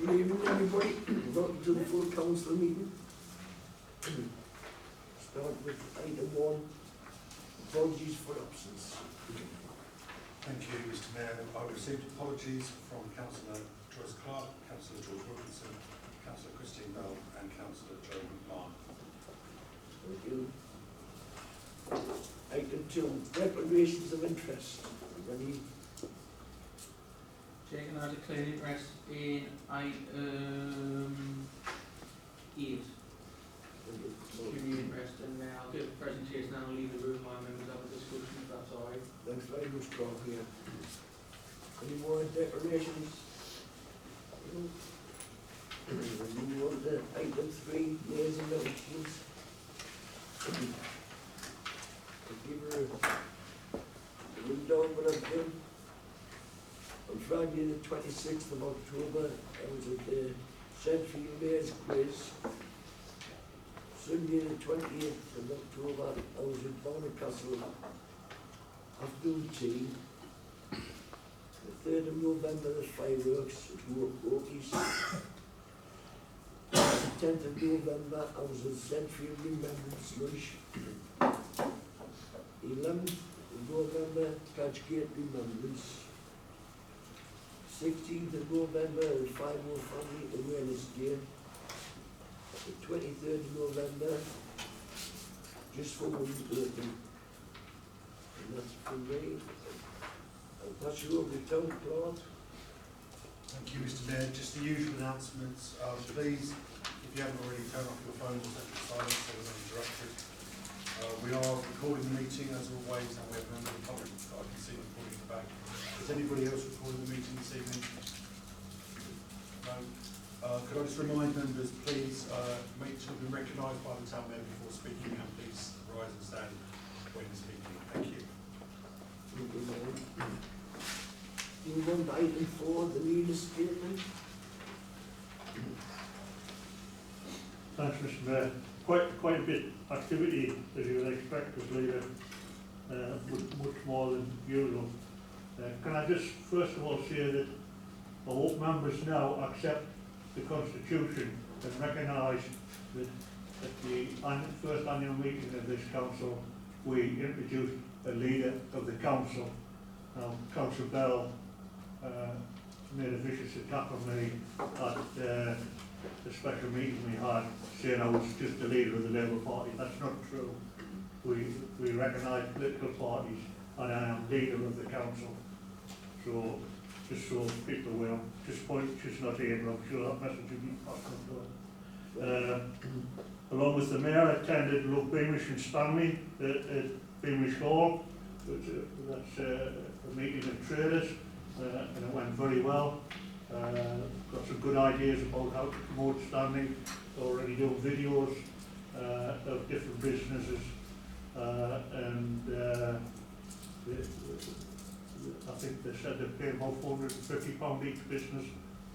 Good evening, everybody. Welcome to the full council meeting. Start with item 1, apologies for absence. Thank you, Mr Mayor. I received apologies from Councillor Joyce Clark, Councillor George Wilkinson, Councillor Christine Bell and Councillor Joe McMahon. Thank you. Item 2, declarations of interest. Any? Chair, can I declare interest in item 8? Community interest, and I'll give a presentation and I'll leave the room while members have a discussion, if that's alright. Thanks very much, Carl, here. Any more declarations? No. We move on to item 3, mayors and announcements. I'll give her a rundown what I've done. On Friday the 26th of October, I was at the Central Mayor's Quiz. Sunday the 28th of October, I was at Barnacastle afternoon tea. The 3rd of November, the fireworks at Wokies. The 10th of November, I was at Central Remembrance Lunch. 11th of November, Catchgate Remembrance. 16th of November, the 5 Family Awareness Day. The 23rd of November, just for one person. And that's from me. I'll pass you over to Town Clerk. Thank you, Mr Mayor. Just the usual announcements. Please, if you haven't already, turn off your phones or set to silence so we're not interrupted. We are recording the meeting as always, and we have a member of the public that I can see recording in the back. Is anybody else recording the meeting this evening? No? Could I just remind members, please, make sure you've been recognised by the town mayor before speaking, and please rise and stand when speaking. Thank you. Move on to item 4, the leader's statement. Thanks, Mr Mayor. Quite a bit of activity, as you would expect as leader, much more than usual. Can I just first of all say that I hope members now accept the Constitution and recognise that at the first annual meeting of this council we introduced a leader of the council. Now, Councillor Bell made a vicious attack on me at the special meeting we had, saying I was just the leader of the Labour Party. That's not true. We recognise political parties, and I am leader of the council. So, just so people are aware, just not here, but I'm sure that message will be passed on to her. Along with the mayor, I attended Look Beamish and Stanley at Beamish Hall. That's a meeting of traders, and it went very well. Got some good ideas about how to promote Stanley. Already doing videos of different businesses, and I think they said they pay about £450 each business,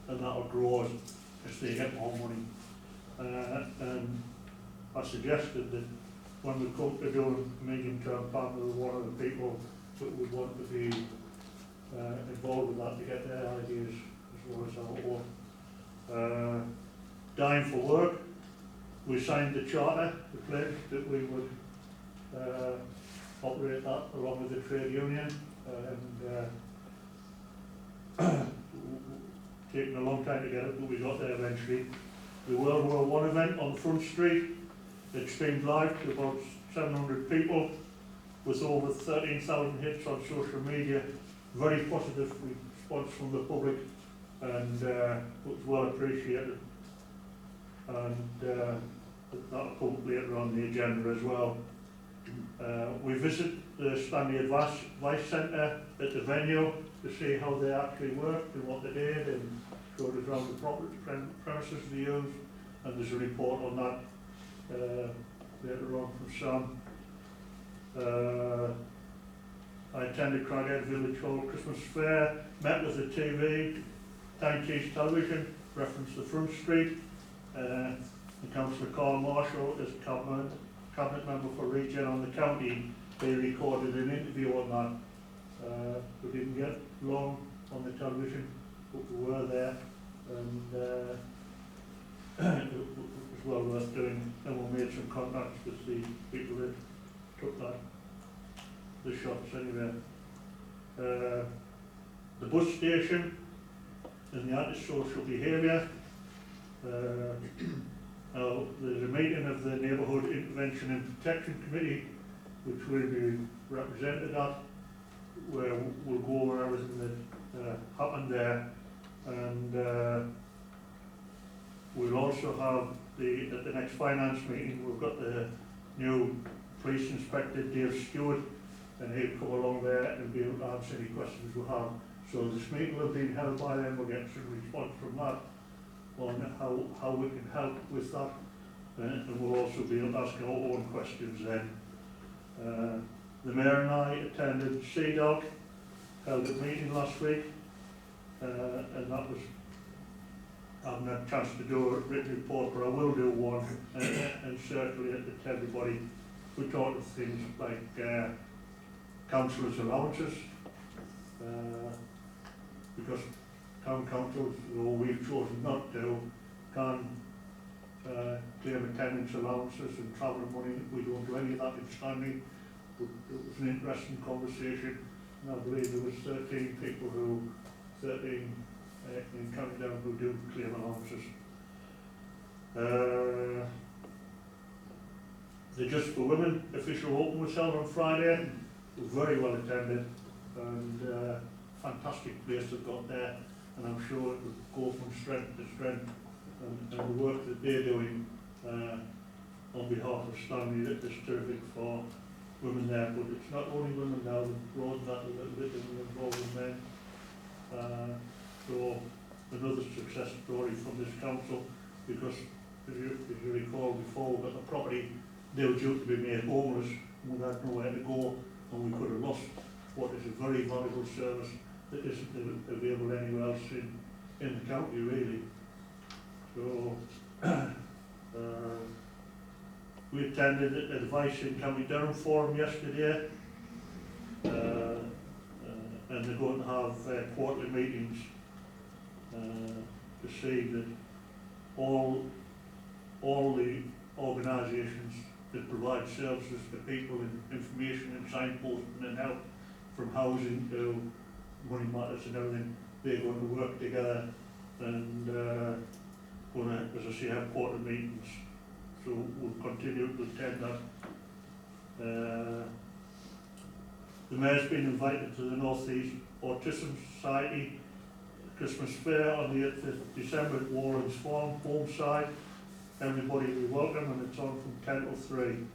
and that'll grow as they get more money. And I suggested that when we come to do a medium-term plan, we were one of the people that would want to be involved with that to get their ideas as well as our own. Dying for work, we signed the charter, the pledge that we would operate that along with the trade union, and taken a long time to get it, but we got there eventually. The World War I event on Front Street, it streamed live to about 700 people with over 13,000 hits on social media. Very positive response from the public, and it was well appreciated. And that'll come later on the agenda as well. We visit the Stanley Advice Centre at the venue to see how they actually worked and what they did, and showed us around the property premises they used, and there's a report on that later on from Sam. I attended Craghead Village Hall Christmas Fair, met with the TV, Tyne Tees Television, referenced the Front Street, and Councillor Carl Marshall is cabinet member for Regen on the county. They recorded an interview on that. We didn't get long on the television, but we were there, and it was well worth doing, and we made some contacts with the people that took the shots anyway. The bus station and the antisocial behaviour. Now, there's a meeting of the Neighbourhood Intervention and Protection Committee, which will be represented at, where we'll go over everything that happened there, and we'll also have at the next finance meeting, we've got the new police inspector, Dave Stewart, and he'll come along there and be able to answer any questions we have. So this meeting will be held by them, we'll get some response from that on how we can help with that, and we'll also be able to ask our own questions then. The Mayor and I attended CDOC, held a meeting last week, and that was, I haven't had a chance to do a written report, but I will do one and circulate it to everybody. We talked of things like councillors' allowances, because town councils, though we've chosen not to, can claim attendance allowances and travelling money. We don't do any of that in Stanley, but it was an interesting conversation, and I believe there was 13 people in County Durham who do claim allowances. The Just for Women official open was held on Friday, was very well attended, and fantastic place they've got there, and I'm sure it will go from strength to strength, and the work that they're doing on behalf of Stanley is terrific for women there, but it's not only women now, they've broadened that a little bit and involving men. So another success story from this council, because as you recall before, we got the property, they were due to be made homeless, and we had nowhere to go, and we could have lost what is a very valuable service that isn't available anywhere else in the county really. So we attended the Advice in County Durham forum yesterday, and they're going to have quarterly meetings to see that all the organisations that provide services to people in information and signposting and help, from housing to money matters and everything, they're going to work together and going to, as I say, have quarterly meetings. So we'll continue to attend that. The Mayor's been invited to the North East Autism Society Christmas Fair on the 8th of December at Warren's Farm, home side. Everybody will be welcome, and it's on from 10 till 3.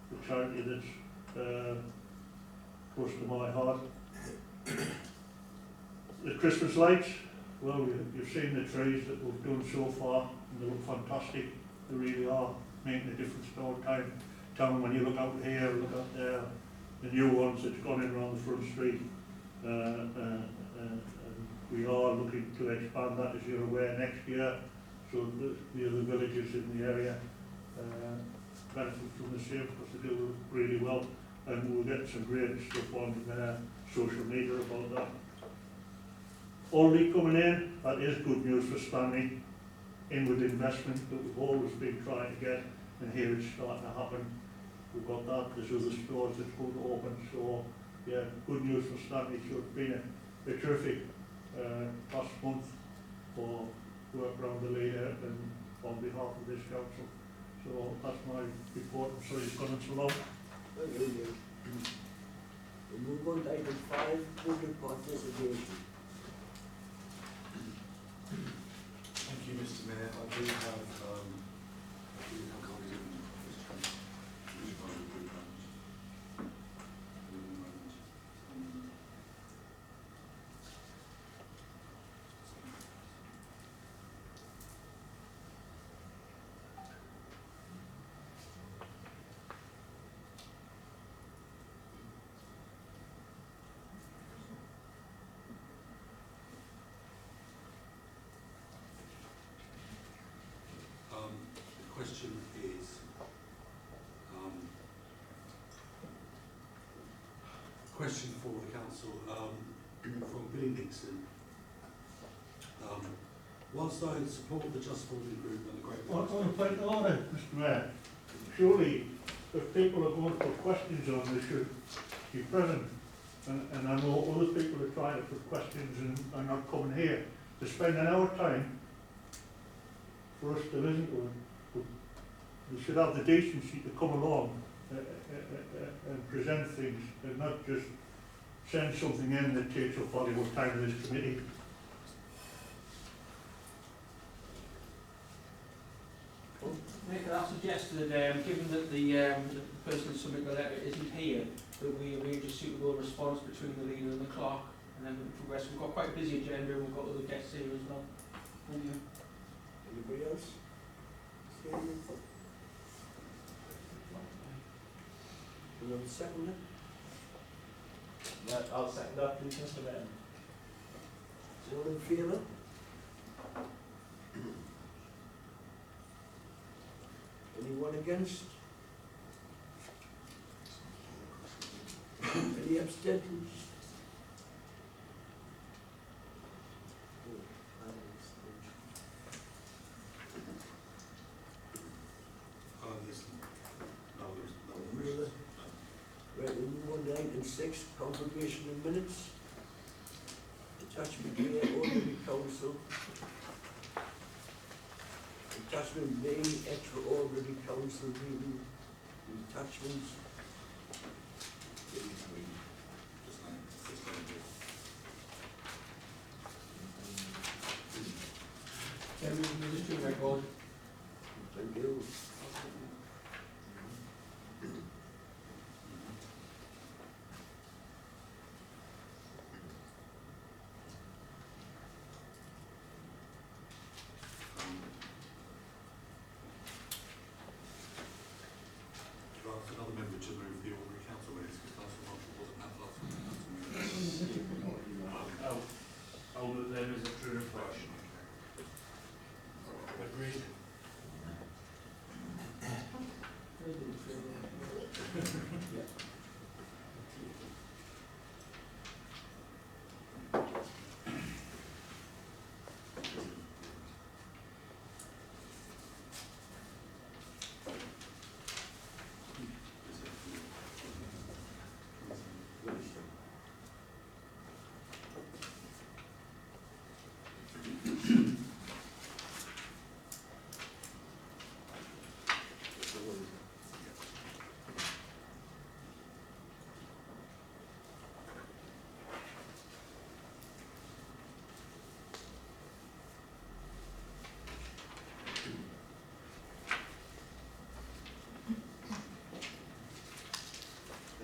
It's a charity that's close to my heart. The Christmas lights, well, you've seen the trees that we've done so far, and they look fantastic. They really are making a difference to our town. When you look out here, look out there, the new ones that's gone in around the front street, and we are looking to expand that, as you're aware, next year, so the other villages in the area benefit from the same, because they do really well, and we'll get some great stuff on social media about that. Only coming in, that is good news for Stanley, inward investment that we've always been trying to get, and here it's starting to happen. We've got that, there's other stores that's going to open, so yeah, good news for Stanley. So it's been a terrific last month for work around the leader and on behalf of this council. So that's my report. I'm sorry it's gone on so long. We move on to item 5, public participation. Thank you, Mr. Mayor. I do have Question for the council, from Billy Nixon. Whilst I support the Just Forwarding Group and the Great On Western, point of order, Mr Mayor, surely if people are going to put questions on, they should be present. And I know other people are trying to put questions and are not coming here. To spend an hour time for us to listen to them, we should have the decency to come along and present things and not just send something in that takes up all the time of this committee. Nick, I suggested, given that the person who submitted the letter isn't here, that we arrange a suitable response between the leader and the clerk, and then we progress. We've got quite a busy agenda, and we've got other guests here as well. Thank you. Anybody else? Another second? I'll second that, please, Mr Mayor. All in favour? Anyone against? Any abstentions? Right, we move on to item 6, confirmation of minutes. Attachment A, ordinary council. Attachment B, extraordinary council meeting. Attachments. Chairman, there's two records. Thank you. another member to move the ordinary council minutes, because Councillor Marshall wasn't at last week's council meeting. I'll move them as a true reflection. Agreed.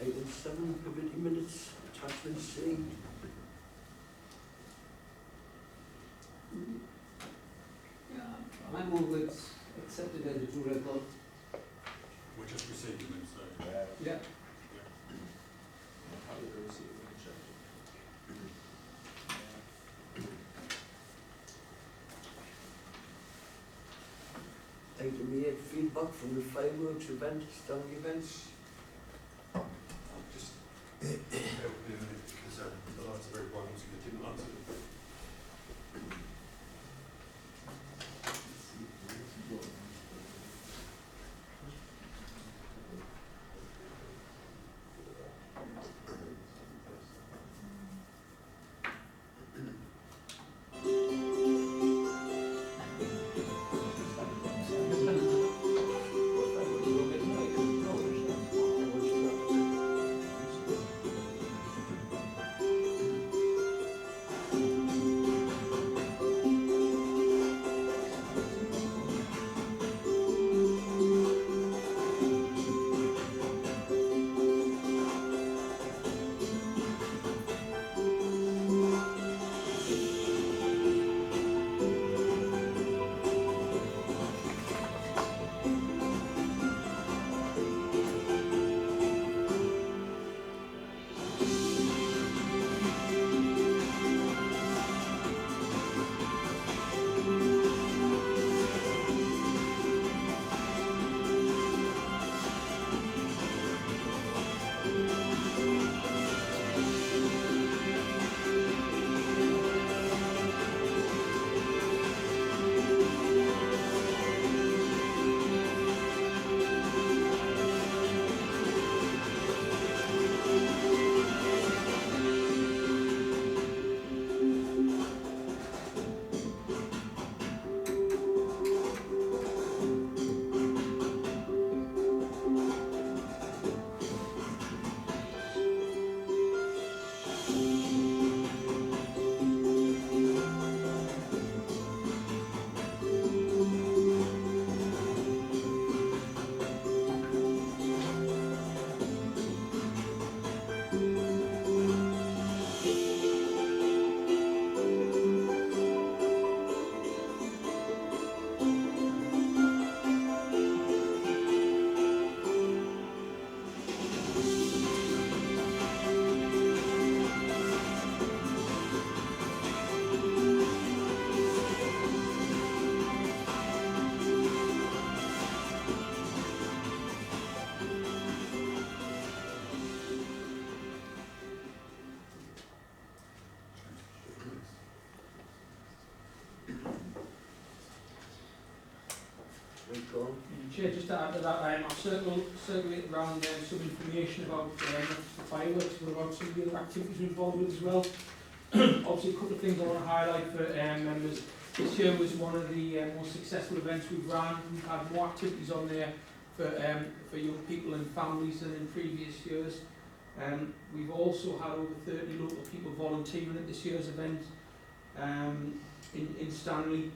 Item 7, committee minutes, attachment C. I move it's accepted as a true record. We're just receiving them, so. Yeah. Item 8, feedback from the fireworks event, Stanley events. Just bear with me a minute, because the lights are very bright, so they didn't answer. Chair, just to add to that, I've circulated around some information about the fireworks, but about some of the other activities we're involved with as well. Obviously, a couple of things I want to highlight for members. This year was one of the most successful events we've run. We've had more activities on there for young people and families than in previous years. We've also had over 30 local people volunteering at this year's event in Stanley.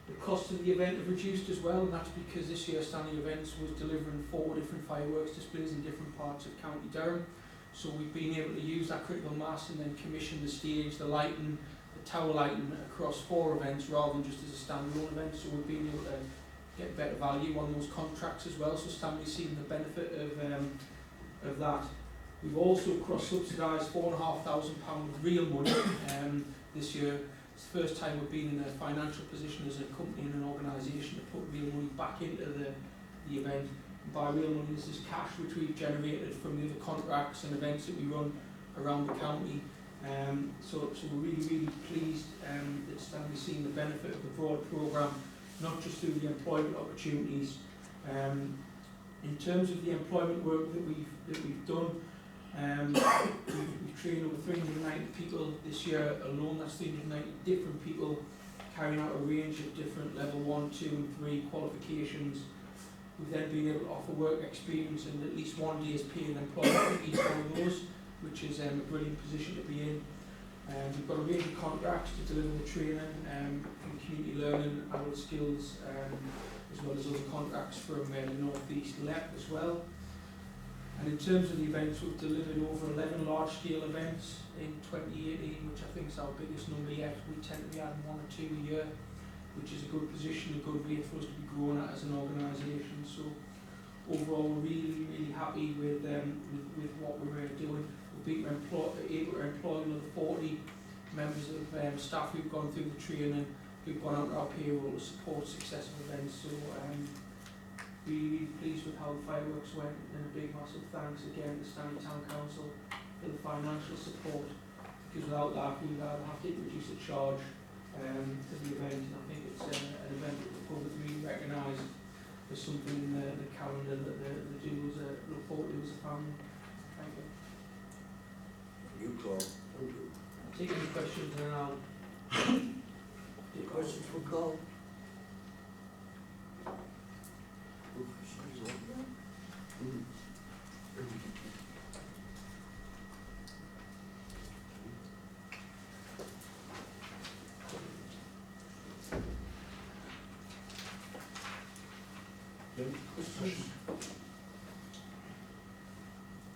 The cost of the event have reduced as well, and that's because this year's Stanley Events was delivering 4 different fireworks displays in different parts of County Durham. So we've been able to use that critical mass and then commission the stage, the lighting, the tower lighting across 4 events rather than just as a standalone event. So we've been able to get better value on those contracts as well. So Stanley's seen the benefit of that. We've also cross-subsidised £4,500 real money this year. It's the first time we've been in a financial position as a company and an organisation to put real money back into the event. And by real money, this is cash which we've generated from the other contracts and events that we run around the county. So we're really pleased that Stanley's seen the benefit of the broad programme, not just through the employment opportunities. In terms of the employment work that we've done, we've trained over 390 people this year alone. That's 390 different people carrying out a range of different level 1, 2 and 3 qualifications. We've then been able to offer work experience and at least 1 day's paid employment for each one of those, which is a brilliant position to be in. We've got a range of contracts to deliver the training from community learning, adult skills, as well as other contracts from the North East LEP as well. And in terms of the events, we've delivered over 11 large-scale events in 2018, which I think is our biggest number yet. We tend to be adding 1 or 2 a year, which is a good position, a good rate for us to be growing at as an organisation. So overall, we're really happy with what we're doing. We've been able to employ another 40 members of staff who've gone through the training, who've gone out to our payroll to support successful events. So really pleased with how the fireworks went, and a big massive thanks again to Stanley Town Council for the financial support, because without that we would have to introduce a charge to the event, and I think it's an event that the public really recognise as something in the calendar that they do look forward to as a family. Thank you. You call. Thank you. I'll take any questions and then I'll Any questions for Carl?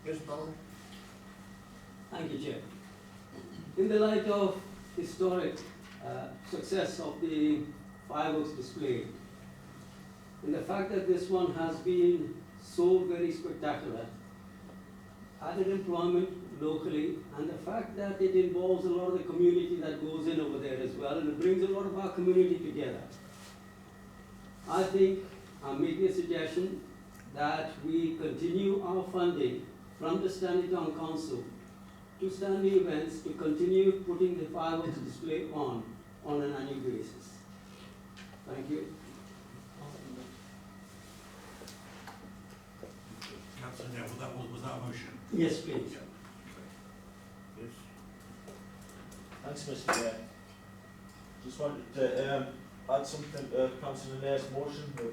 Yes, Paul? Thank you, Chair. In the light of historic success of the fireworks display, and the fact that this one has been so very spectacular, added employment locally, and the fact that it involves a lot of the community that goes in over there as well, and it brings a lot of our community together. I think I'm making a suggestion that we continue our funding from the Stanley Town Council to Stanley Events to continue putting the fireworks display on an annual basis. Thank you. Councillor Neville, was that a motion? Yes, please. Yes. Thanks, Mr. Mayor. Just wanted to add something to Councillor Nair's motion, that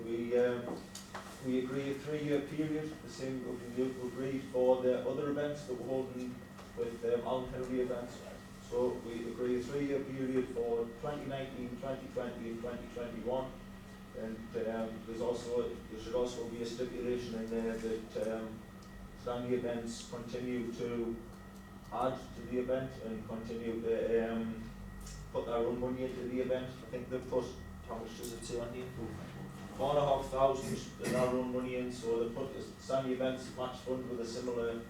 we agree a 3-year period, the same that we agreed for the other events that we're holding with Alan Henry events. So we agree a 3-year period for 2019, 2020 and 2021. And there should also be a stipulation in there that Stanley Events continue to add to the event and continue to put their own money into the event. I think they've put, how much does it say on the info? $4,500 in our own money in, so they put the Stanley Events match fund with a similar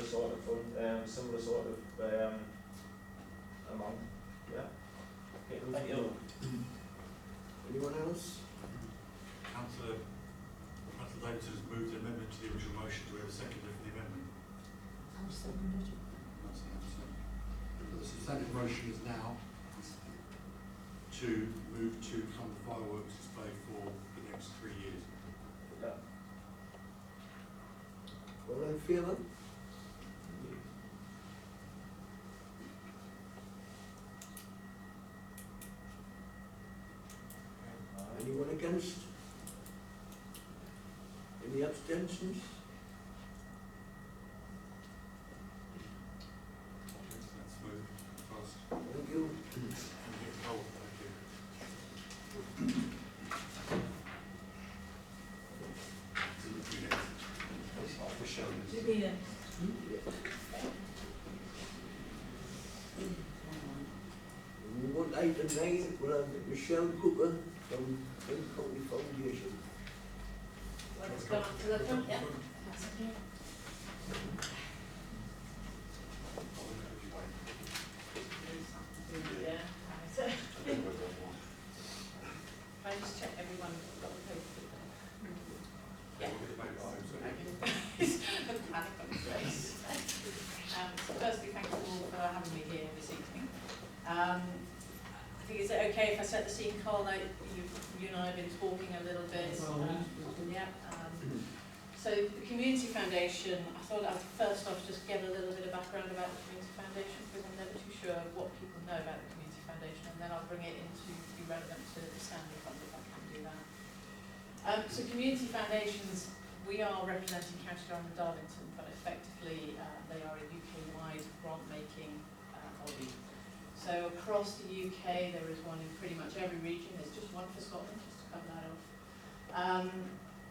sort of fund, similar sort of amount. Yeah. Okay, thank you. Anyone else? Councillor Davis has moved an amendment to the original motion. Do we have a seconder for the amendment? I'll second it. The substantive motion is now to move to fund the fireworks display for the next 3 years. Yeah. All in favour? Anyone against? Any abstentions? Let's move fast. Thank you. Oh, thank you. For show. Sabina. We want item 9, we'll have Michelle Cooper from County Foundation. Let's go on to the front, yeah? That's okay. Yeah. So, I just check everyone got the paper. Yeah. Panic on his face. So firstly, thank you all for having me here this evening. I think, is it okay if I set the scene, Carl? Like you and I have been talking a little bit. Yeah. So the Community Foundation, I thought I'd first off just get a little bit of background about the Community Foundation, because I'm never too sure what people know about the Community Foundation, and then I'll bring it into be relevant to the Stanley Fund if I can do that. So Community Foundations, we are representing County Durham and Darlington, but effectively they are a UK-wide grant-making body. So across the UK, there is one in pretty much every region. There's just one for Scotland, just to cover that off.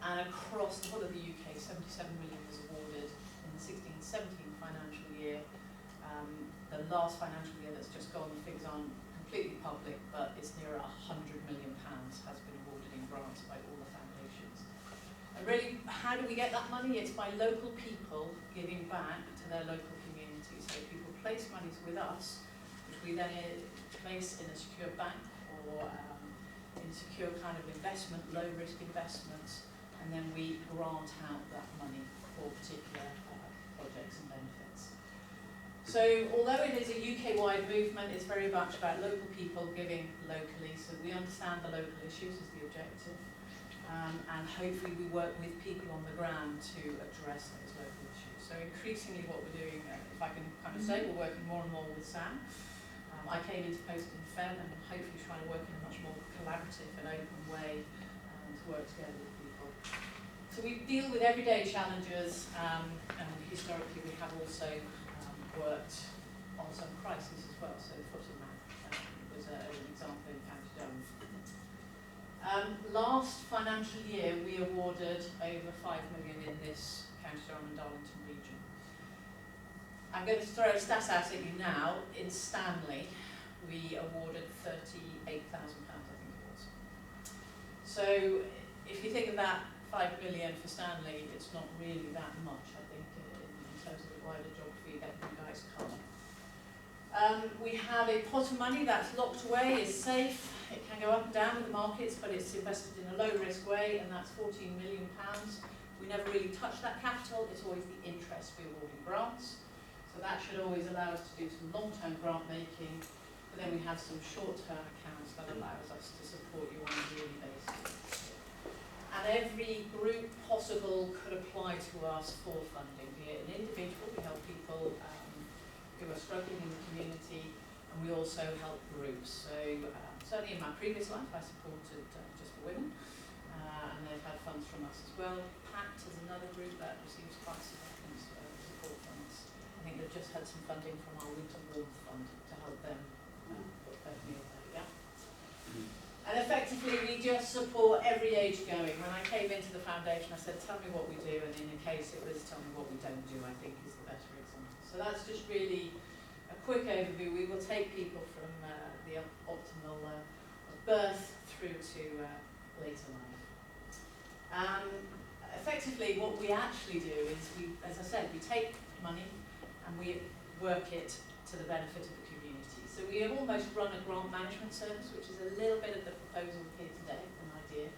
And across the whole of the UK, 77 million was awarded in the 16-17 financial year. The last financial year that's just gone, the figures aren't completely public, but it's near £100 million has been awarded in grants by all the foundations. And really, how do we get that money? It's by local people giving back to their local community. So people place monies with us, which we then place in a secure bank or in secure kind of investment, low risk investments, and then we grant out that money for particular projects and benefits. So although it is a UK-wide movement, it's very much about local people giving locally, so we understand the local issues as the objective, and hopefully we work with people on the ground to address those local issues. So increasingly what we're doing, if I can kind of say, we're working more and more with Sam. I came into post in Feb and hopefully trying to work in a much more collaborative and open way to work together with people. So we deal with everyday challenges, and historically we have also worked on some crises as well. So the footy map was an example in County Durham. Last financial year we awarded over 5 million in this County Durham and Darlington region. I'm going to throw a stat out at you now. In Stanley, we awarded £38,000, I think it was. So if you think of that 5 million for Stanley, it's not really that much, I think, in terms of the wider geography that you guys cover. We have a pot of money that's locked away, is safe. It can go up and down with the markets, but it's invested in a low risk way, and that's £14 million. We never really touch that capital. It's always the interest we award in grants. So that should always allow us to do some long-term grant making, but then we have some short-term accounts that allows us to support you on a yearly basis. And every group possible could apply to us for funding, be it an individual, we help people who are struggling in the community, and we also help groups. So certainly in my previous life I supported Just for Women, and they've had funds from us as well. PACT is another group that receives quite significant support from us. I think they've just had some funding from our Winter Warmth Fund to help them put their meal there, yeah? And effectively, we just support every age going. When I came into the foundation, I said, tell me what we do, and in the case it was tell me what we don't do, I think is the better example. So that's just really a quick overview. We will take people from the optimal birth through to later life. Effectively, what we actually do is, as I said, we take money and we work it to the benefit of the community. So we have almost run a grant management service, which is a little bit of the proposal here today, an idea.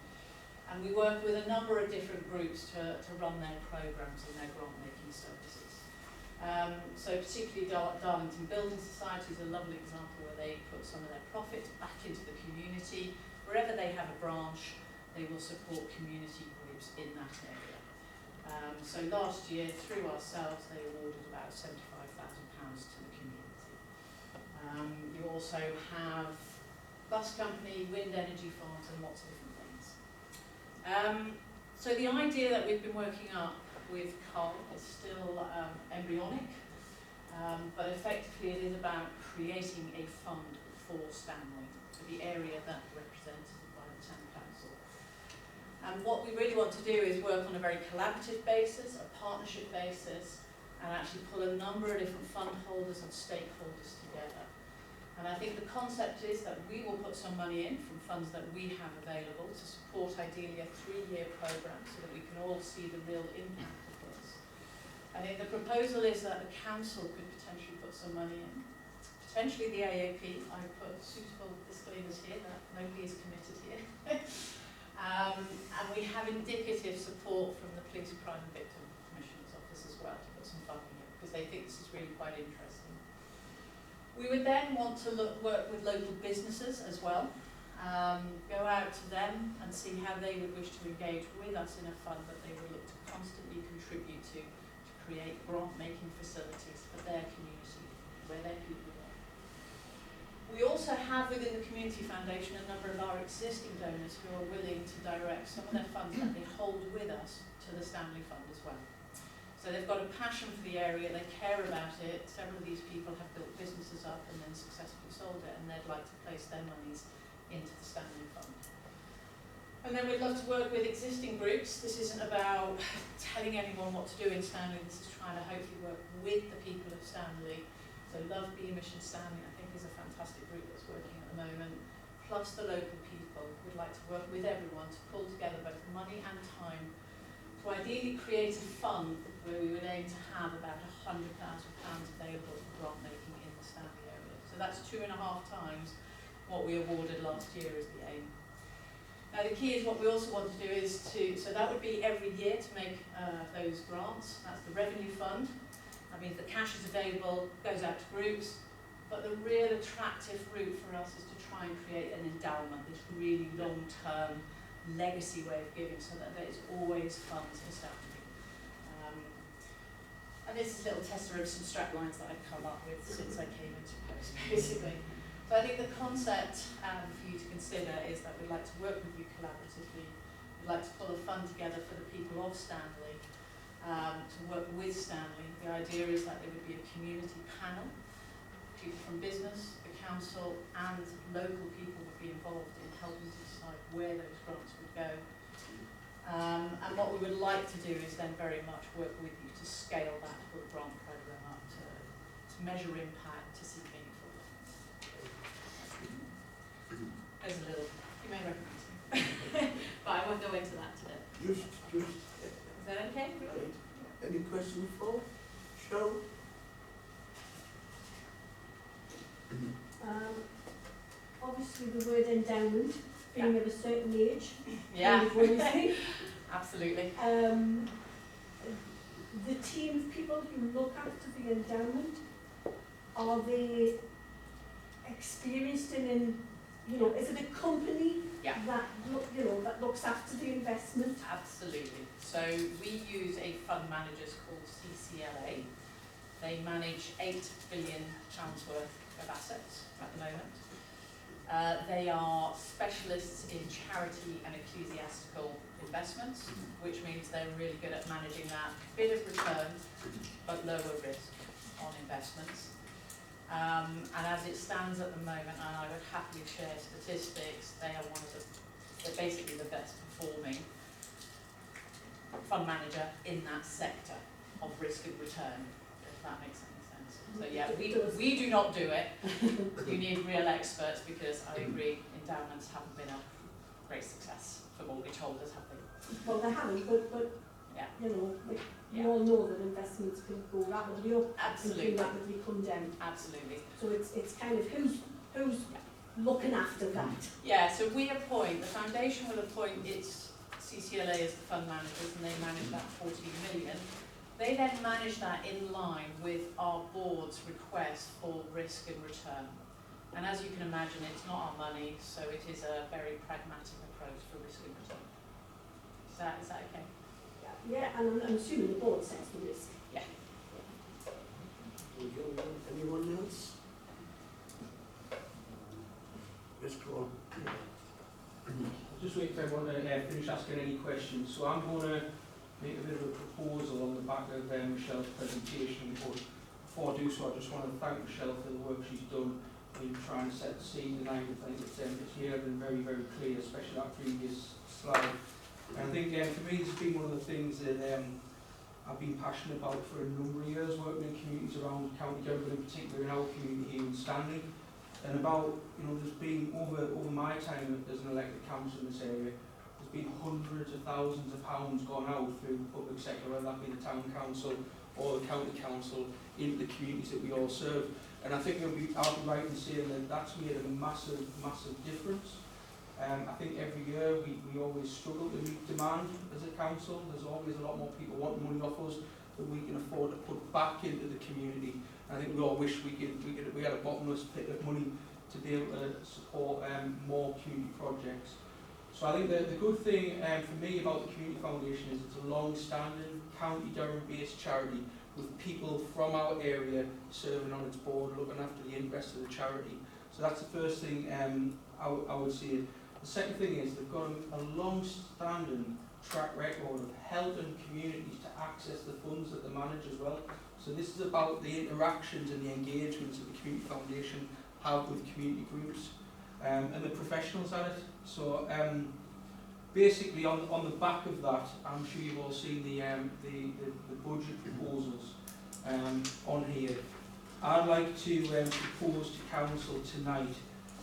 And we work with a number of different groups to run their programs and their grant making services. So particularly Darlington Building Society is a lovely example where they put some of their profits back into the community. Wherever they have a branch, they will support community groups groups in that area. So last year, through ourselves, they awarded about £75,000 to the community. You also have bus company, wind energy farms, and lots of different things. So the idea that we've been working up with Carl is still embryonic, but effectively it is about creating a fund for Stanley, for the area that represented by the Town Council. And what we really want to do is work on a very collaborative basis, a partnership basis, and actually pull a number of different fund holders and stakeholders together. And I think the concept is that we will put some money in from funds that we have available to support ideally a 3-year programme so that we can all see the real impact of this. I think the proposal is that the council could potentially put some money in, potentially the AAP. I've put suitable disclaimers here that nobody is committed here. And we have indicative support from the Police Crime and Victim Commissioner's Office as well to put some funding in, because they think this is really quite interesting. We would then want to work with local businesses as well, go out to them and see how they would wish to engage with us in a fund that they would look to constantly contribute to create grant-making facilities for their community, where their people are. We also have within the Community Foundation a number of our existing donors who are willing to direct some of their funds that they hold with us to the Stanley Fund as well. So they've got a passion for the area, they care about it. Several of these people have built businesses up and then successfully sold it, and they'd like to place their monies into the Stanley Fund. And then we'd love to work with existing groups. This isn't about telling anyone what to do in Stanley, this is trying to hopefully work with the people of Stanley. So Love Bee Mission Stanley, I think, is a fantastic group that's working at the moment, plus the local people. We'd like to work with everyone to pull together both money and time to ideally create a fund where we would aim to have about £100,000 available for grant making in the Stanley area. So that's 2.5 times what we awarded last year as the aim. Now the key is what we also want to do is so that would be every year to make those grants. That's the revenue fund. That means the cash is available, goes out to groups, but the real attractive route for us is to try and create an endowment, this really long-term legacy way of giving, so that there is always funds for Stanley. And this is a little tester of some strap lines that I've come up with since I came into post, basically. So I think the concept for you to consider is that we'd like to work with you collaboratively. We'd like to pull a fund together for the people of Stanley, to work with Stanley. The idea is that there would be a community panel. People from business, the council, and local people would be involved in helping to decide where those grants would go. And what we would like to do is then very much work with you to scale that grant program up, to measure impact, to see meaningful things. There's a little, you may recognise me, but I won't go into that today. Just, Is that okay? right. Any questions for Cheryl? Obviously the word endowment, being of a certain age, Yeah, kind of worries me. absolutely. The team of people who look after the endowment, are they experienced in is it a company that looks after the investment? Absolutely. So we use a fund manager called CCLA. They manage £8 billion worth of assets at the moment. They are specialists in charity and ecclesiastical investments, which means they're really good at managing that bit of return but lower risk on investments. And as it stands at the moment, and I would happily share statistics, they are they're basically the best performing fund manager in that sector of risk and return, if that makes any sense. So yeah, we do not do it. You need real experts, because I agree, endowments haven't been a great success for mortgage holders, have they? Well, they haven't, but Yeah. We all know that investments can go rapidly up Absolutely. and can rapidly come down. Absolutely. So it's kind of who's looking after that. Yeah, so we appoint, the foundation will appoint its CCLA as the fund managers, and they manage that 14 million. They then manage that in line with our board's request for risk and return. And as you can imagine, it's not our money, so it is a very pragmatic approach for risk and return. Is that okay? Yeah, and I'm assuming the board sets the risk. Anyone else? Yes, go on. Just wait for everyone to finish asking any questions. So I'm going to make a bit of a proposal on the back of Michelle's presentation, but before I do so, I just want to thank Michelle for the work she's done in trying to set the scene tonight. I think it's clear and very, very clear, especially that previous slide. And I think for me, this has been one of the things that I've been passionate about for a number of years, working in communities around County Durham, in particular in our community here in Stanley. And about, there's been, over my time as an elected council in this area, there's been hundreds of thousands of pounds gone out through the public sector, whether that be the town council or the county council, into the communities that we all serve. And I think I'll be right in saying that that's made a massive, massive difference. I think every year we always struggle to meet demand as a council. There's always a lot more people wanting money off us that we can afford to put back into the community. I think we all wish we had a bottomless pit of money to be able to support more community projects. So I think the good thing for me about the Community Foundation is it's a long-standing County Durham-based charity with people from our area serving on its board, looking after the interests of the charity. So that's the first thing I would say. The second thing is they've got a long-standing track record of helping communities to access the funds that they manage as well. So this is about the interactions and the engagements that the Community Foundation have with community groups and the professionals at it. So basically on the back of that, I'm sure you've all seen the budget proposals on here. I'd like to propose to Council tonight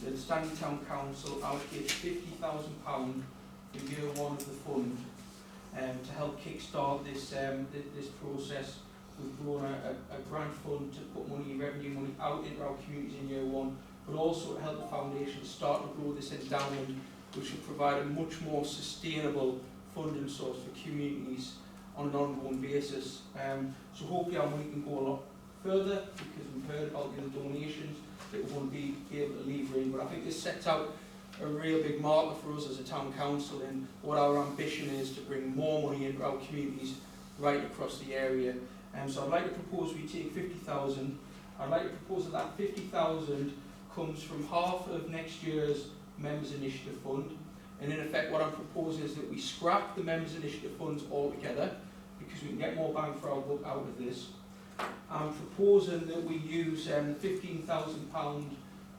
that the Stanley Town Council allocates £50,000 for year one of the fund to help kick-start this process. We've grown a grant fund to put revenue money out into our communities in year one, but also to help the foundation start to grow this endowment, which will provide a much more sustainable funding source for communities on an ongoing basis. So hopefully our money can go a lot further, because we've heard about the donations that we won't be able to lever in, but I think this sets out a real big marker for us as a town council in what our ambition is to bring more money into our communities right across the area. So I'd like to propose we take 50,000. I'd like to propose that 50,000 comes from half of next year's Members Initiative Fund, and in effect what I'm proposing is that we scrap the Members Initiative Funds altogether, because we can get more bang for our buck out of this. I'm proposing that we use the £15,000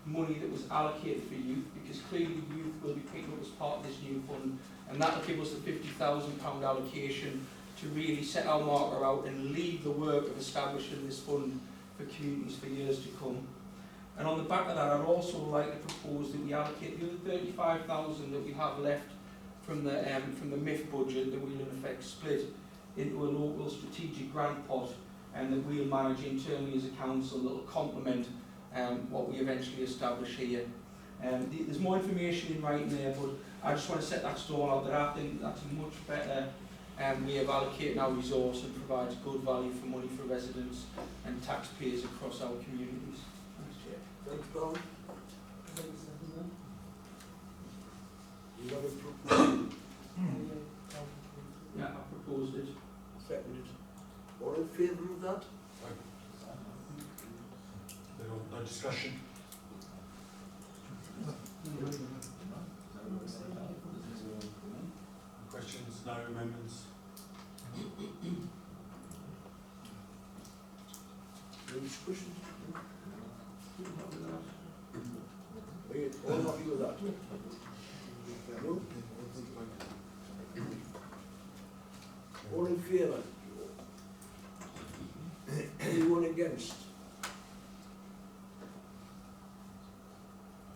money that was allocated for youth, because clearly youth will be picked up as part of this new fund, and that will give us the £50,000 allocation to really set our marker out and lead the work of establishing this fund for communities for years to come. And on the back of that, I'd also like to propose that we allocate the other £35,000 that we have left from the MIF budget, that we'll in effect split into a local strategic grant pot, and that we'll manage internally as a council that will complement what we eventually establish here. There's more information in writing there, but I just want to set that stall out that I think that's a much better way of allocating our resource and provides good value for money for residents and taxpayers across our communities. Thanks, Chair. Thanks, Paul. You got a proposal? Yeah, I proposed it. Seconded. All in favour of that? No discussion? Questions? No amendments? No discussion? Are you all happy with that? No? All in favour? Anyone against?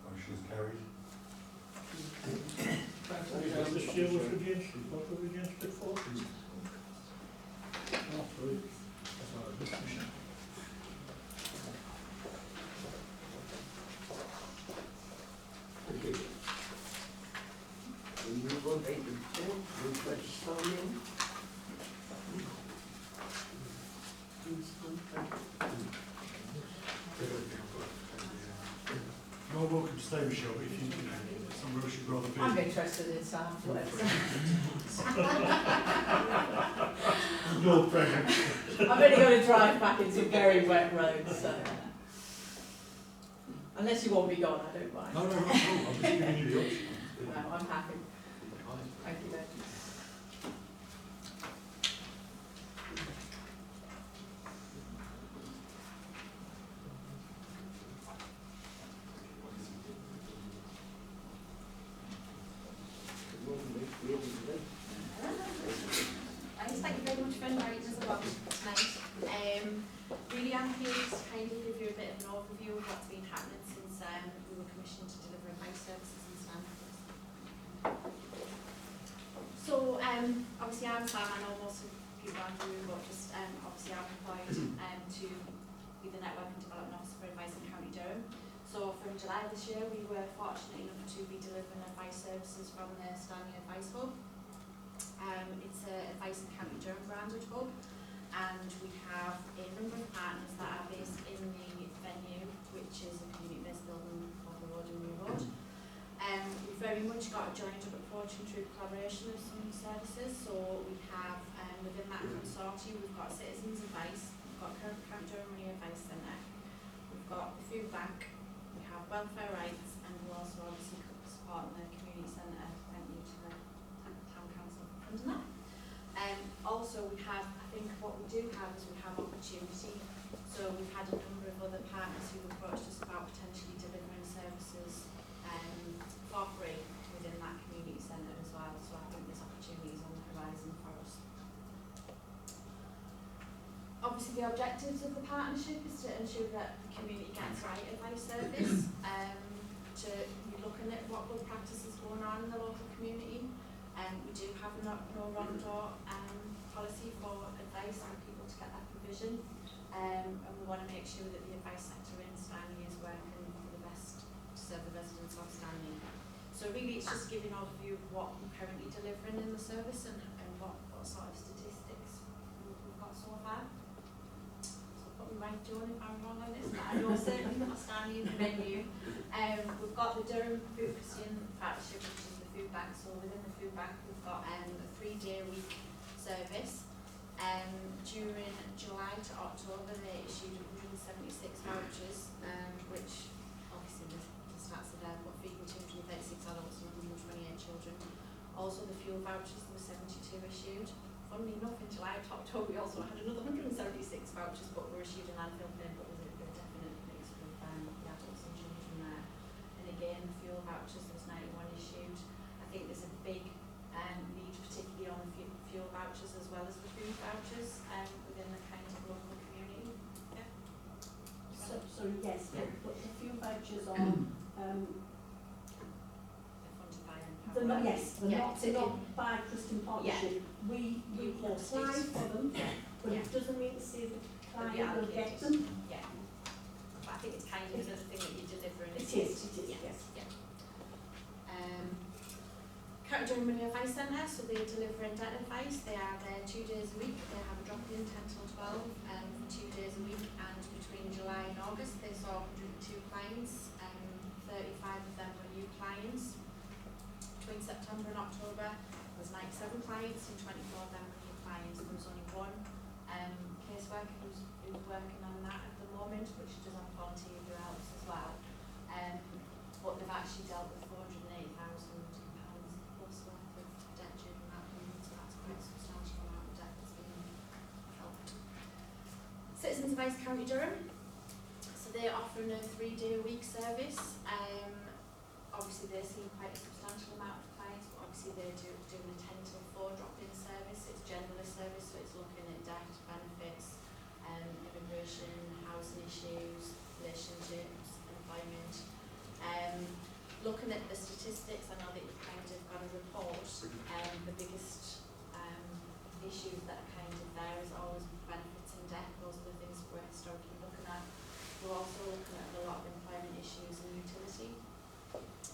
Motion is carried. Mr. Chair, was against it? What were we against it for? Okay. We move on to item 10, moved by Stallion. You're welcome to stay, Michelle, but if you, for some or she'd rather be. I'm interested in Sam, whatever. No pressure. I'm only going to drive back into very wet roads, so. Unless you want me gone, I don't mind. No, not at all. I'm just giving you the option. No, I'm happy. Thank you, Dave. Thank you very much for inviting us along tonight. Really, I'm here to kind of give you a bit of an overview of what's been happening since we were commissioned to deliver advice services in Stanford. So, obviously I'm Sam, I know most of people aren't doing, but just obviously I'm employed to be the Network and Development Officer for Advice in County Durham. So from July this year, we were fortunate enough to be delivering advice services from the Stanley Advice Hub. It's an Advice in County Durham branded hub, and we have a number of partners that are based in the venue, which is a community-based building on the road and New Road. We've very much got a joined up approach and true collaboration of some services. So we have within that consortium, we've got Citizens Advice, we've got County Durham Money Advice Centre, we've got the Food Bank, we have Welfare Rights, and we're also obviously supporting the Community Centre. Thank you to the Town Council for funding that. Also we have, I think what we do have is we have opportunity. So we've had a number of other partners who approached us about potentially delivering services for free within that community centre as well. So I think there's opportunities on the horizon for us. Obviously the objectives of the partnership is to ensure that the community gets right advice service, to be looking at what good practices going on in the local community. We do have no wrong door policy for advice and people to get that provision, and we want to make sure that the advice sector in Stanley is working for the best to serve the residents of Stanley. So really it's just giving an overview of what we're currently delivering in the service and what sort of statistics we've got so far. So put me right, John, if I'm wrong on this, but I know certainly not Stanley in the venue. We've got the Durham Food Christian Partnership, which is the food bank. So within the food bank we've got a 3-day-a-week service. During July to October they issued 176 vouchers, which obviously the stats are there, but feeding 236 adults and 128 children. Also the fuel vouchers, there were 72 issued. Funnily enough, in July to October we also had another 176 vouchers, but were issued in landfill bin, but with a definite mix of the adults and children there. And again, the fuel vouchers, there was 91 issued. I think there's a big need, particularly on the fuel vouchers as well as the food vouchers within the kind of local community. Yeah. So yes, Yeah. but the fuel vouchers are, They're funded by Empower. they're not, yes, they're Yeah, not, so they're not by Christian Partnership. We post apply it. for them, but Yeah. it doesn't mean to say the They'll be client will get allocated. them. Yeah. But I think it's kind of another thing that you deliver and It is, yeah. yes. Yeah. County Durham Money Advice Centre, so they deliver in debt advice. They are there 2 days a week. They have a drop-in 10 till 12 for 2 days a week, and between July and August they saw 102 clients, 35 of them were new clients. Between September and October there was 97 clients and 24 of them were new clients. There was only one caseworker who's working on that at the moment, which does have volunteer who helps as well. But they've actually dealt with £480,000 plus worth of debt during that period, so that's quite a substantial amount of debt that's been helped. Citizens Advice County Durham, so they're offering a 3-day-a-week service. Obviously they're seeing quite a substantial amount of clients, but obviously they're doing a 10 till 4 drop-in service. It's generalist service, so it's looking at debt, benefits, immigration, housing issues, relationships, employment. Looking at the statistics, I know that you've kind of got a report. The biggest issues that are kind of there is always benefits and debt. Those are the things we're historically looking at. We're also looking at a lot of employment issues and utility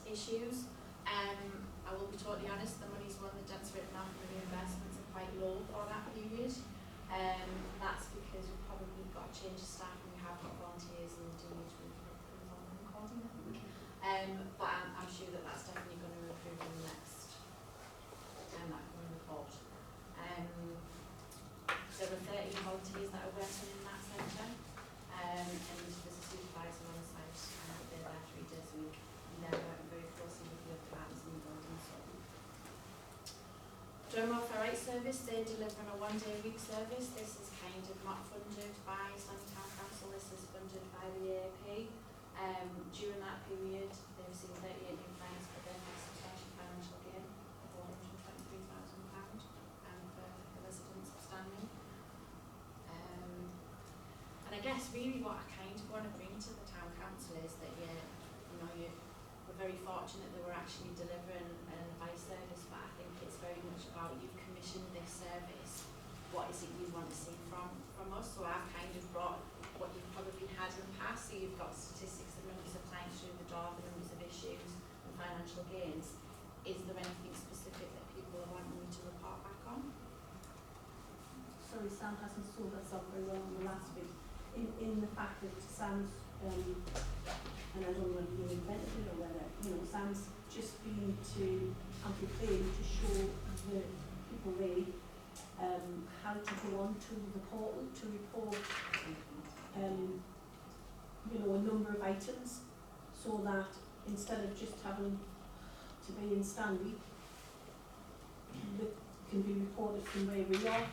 issues. I will be totally honest, the money's one that debt's written off and the reimbursements are quite low for that period. That's because we've probably got a change of staff and we have got volunteers and do need to recording. But I'm sure that that's definitely going to service, they're delivering a one-day-a-week service. This is kind of not funded by Stanley Town Council, this is funded by the AAP. During that period, they received 38 new clients, but then had substantial financial gain of £123,000 for the residents of Stanley. And I guess really what I kind of want to bring to the Town Council is that we're very fortunate that we're actually delivering an advice service, but I think it's very much about you've commissioned this service. What is it you want to see from us? So I've kind of brought what you've probably had in the past. So you've got statistics of numbers of clients through the door, the numbers of issues and financial gains. Is there anything specific that people are wanting me to report back on? Sorry, Sam hasn't sold us up very well on the last bit. In the fact that Sam's, and I don't know if you invented it or whether, Sam's just been to Amplifade to show the people really how to go on to the portal to report a number of items, so that instead of just having to be in Stanley, that can be reported from where we are.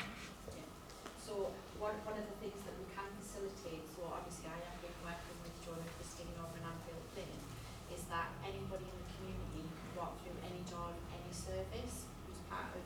So one of the things that we can facilitate, so obviously I have been working with John and Christine over in Anfield Lane, is that anybody in the community can walk through any door of any service who's part of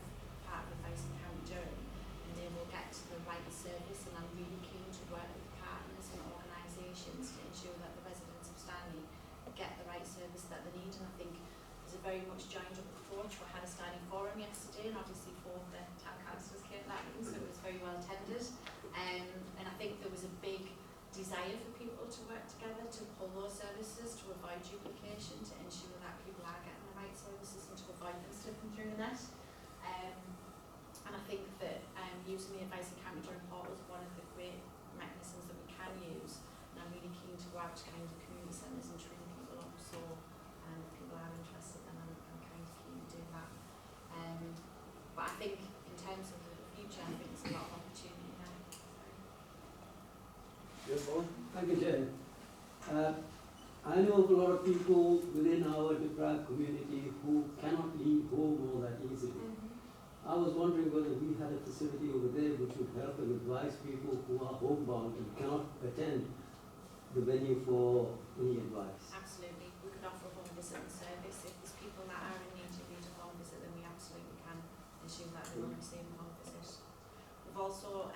Advice in County Durham, and they will get to the right service. And I'm really keen to work with partners and organisations to ensure that the residents of Stanley get the right service that they need. And I think there's a very much joined up approach. We had a Stanley forum yesterday, and obviously 4 of the town councillors came to that meeting, so it was very well attended. And I think there was a big desire for people to work together to pull those services, to avoid duplication, to ensure that people are getting the right services and to avoid them slipping through the net. And I think that using the Advice in County Durham portal is one of the great mechanisms that we can use, and I'm really keen to go out to kind of community centres and train people up, so if people are interested, then I'm kind of keen to do that. But I think in terms of the future, I think there's a lot of opportunity there. Thank you, Chair. I know of a lot of people within our deprived community who cannot leave home all that easily. I was wondering whether we had a facility over there which would help and advise people who are homebound and cannot attend the venue for any advice. Absolutely. We could offer a home visit and service. If there's people that are in need to read a home visit, then we absolutely can ensure that they will receive a home visit. We've also,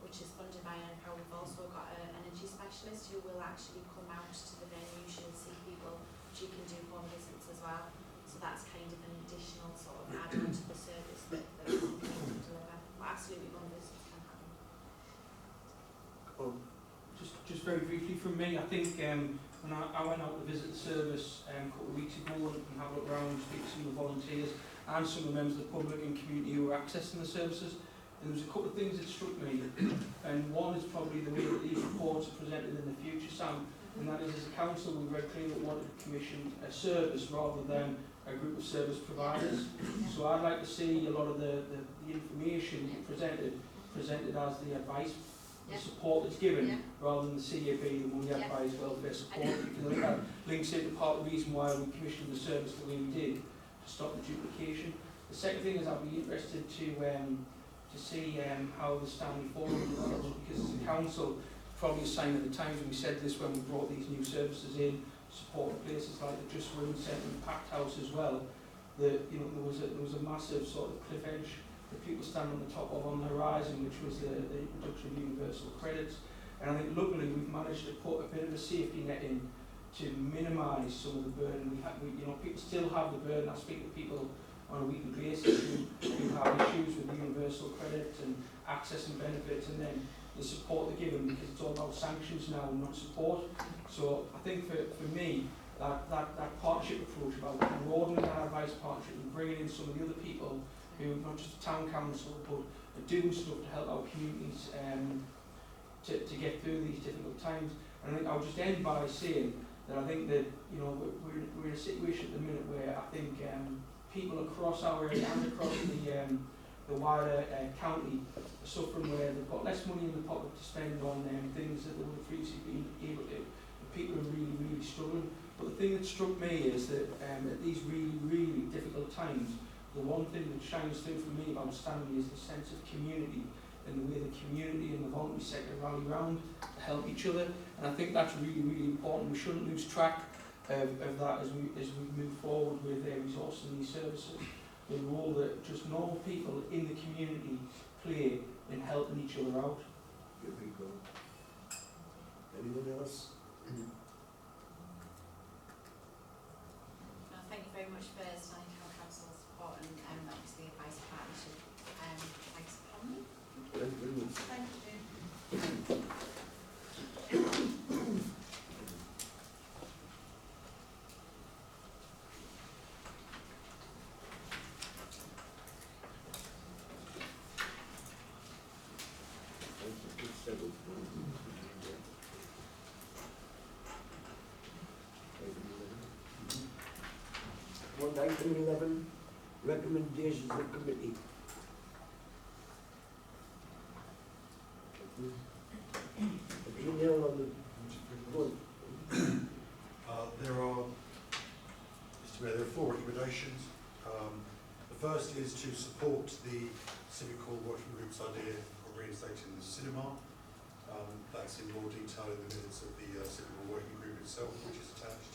which is funded by NPOW, we've also got an energy specialist who will actually come out to the venue. She'll see people. She can do home visits as well. So that's kind of an additional sort of add-on to the service that we can deliver. But absolutely, home visits can happen. Just very briefly from me, I think when I went out to visit the service a couple of weeks ago and have a look around, speak to some of the volunteers and some of the members of the public and community who are accessing the services, and there was a couple of things that struck me, and one is probably the way that these reports are presented in the future, Sam, and that is, as a council, we very clearly wanted to commission a service rather than a group of service providers. So I'd like to see a lot of the information presented as the advice, the support that's given, rather than the CAB, the money advice, welfare support. Because I think that links into part of the reason why we commissioned the service the way we did, to stop the duplication. The second thing is I'd be interested to see how the Stanley Forum develops, because as a council, probably a sign of the times, and we said this when we brought these new services in, supporting places like the Just Women Centre and Packed House as well, that there was a massive sort of cliff edge that people stand on the top of on the horizon, which was the introduction of universal credits. And I think luckily we've managed to put a bit of a safety net in to minimise some of the burden. People still have the burden. I speak to people on a weekly basis who have issues with the universal credit and accessing benefits, and then the support they're given, because it's all about sanctions now and not support. So I think for me, that partnership approach about broadening that advice partnership and bringing in some of the other people who, not just the town council, but are doing stuff to help our communities to get through these difficult times. And I think I'll just end by saying that I think that we're in a situation at the minute where I think people across our area and across the wider county are suffering, where they've got less money in the pocket to spend on things that they would have previously been able to. And people are really, really struggling. But the thing that struck me is that at these really, really difficult times, the one thing that shines through for me about Stanley is the sense of community and the way the community and the voluntary sector rally round to help each other. And I think that's really, really important. We shouldn't lose track of that as we move forward with resourcing these services. The role that just normal people in the community play in helping each other out. Here we go. Anyone else? Thank you very much for standing town council's support and obviously advice partnership. Thanks for coming. Thank you very much. Thank you. Item 11, recommendations of committee. Email on the one. There are, Mr. Mayor, there are 4 recommendations. The first is to support the Civic Hall Working Group's idea of reinstating the cinema. That's in more detail in the minutes of the Civic Hall Working Group itself, which is attached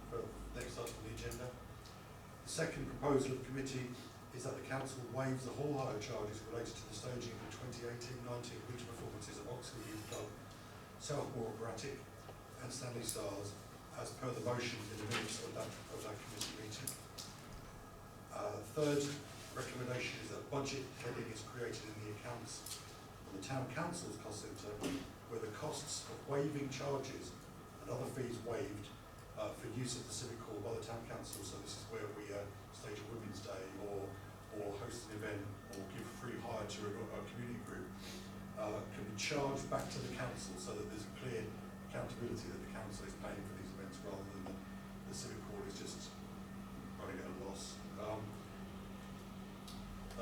for next item on the agenda. The second proposal of the committee is that the council waives the hall hire charges related to the staging of the 2018-19 winter performances of Oxford Youth Club, Southmore Operatic and Stanley Stars, as per the motion in the minutes of that committee meeting. Third recommendation is that a budget heading is created in the accounts of the Town Council's cost centre, where the costs of waiving charges and other fees waived for use of the Civic Hall by the Town Council. So this is where we stage a Women's Day or host an event or give free hire to a community group, can be charged back to the council so that there's a clear accountability that the council is paying for these events rather than the Civic Hall is just running at a loss.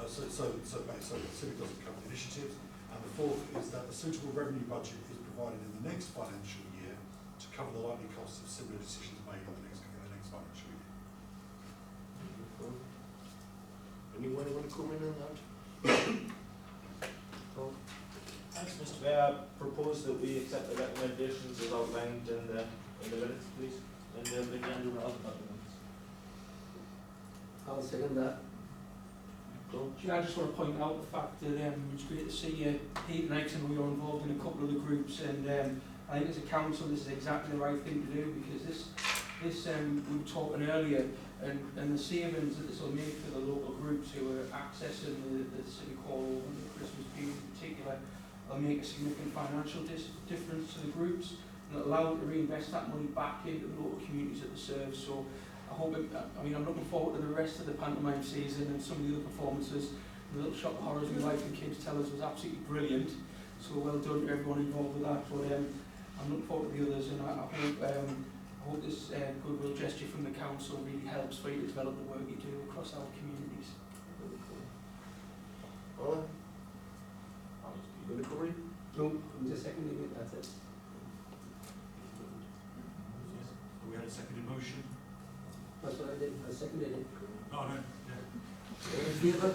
So the Civic doesn't cover the initiatives. And the fourth is that the suitable revenue budget is provided in the next financial year to cover the likely costs of similar decisions made in the next financial year. Anyone want to comment on that? Paul? Thanks, Mr. Mayor. I propose that we accept the recommendations as outlined in the minutes, please, and the agenda of the minutes. I'll second that. Yeah, I just want to point out the fact that it's great to see you here tonight, and we are involved in a couple of the groups, and I think as a council this is exactly the right thing to do, because this we were talking earlier, and the savings that this will make for the local groups who are accessing the Civic Hall over the Christmas period in particular, will make a significant financial difference to the groups, and allow them to reinvest that money back into the local communities that they serve. So I hope I'm looking forward to the rest of the pantomime season, and some of the other performances. The Little Shop of Horrors we Wife and Kids tell us was absolutely brilliant. So well done to everyone involved with that. But I'm looking forward to the others, and I hope this goodwill gesture from the council really helps for you to develop the work you do across our communities. Paul? You want to come in? No, I'm just seconding it, that's it. We had a seconded motion. That's what I did, I seconded it. Oh, no. All in favour?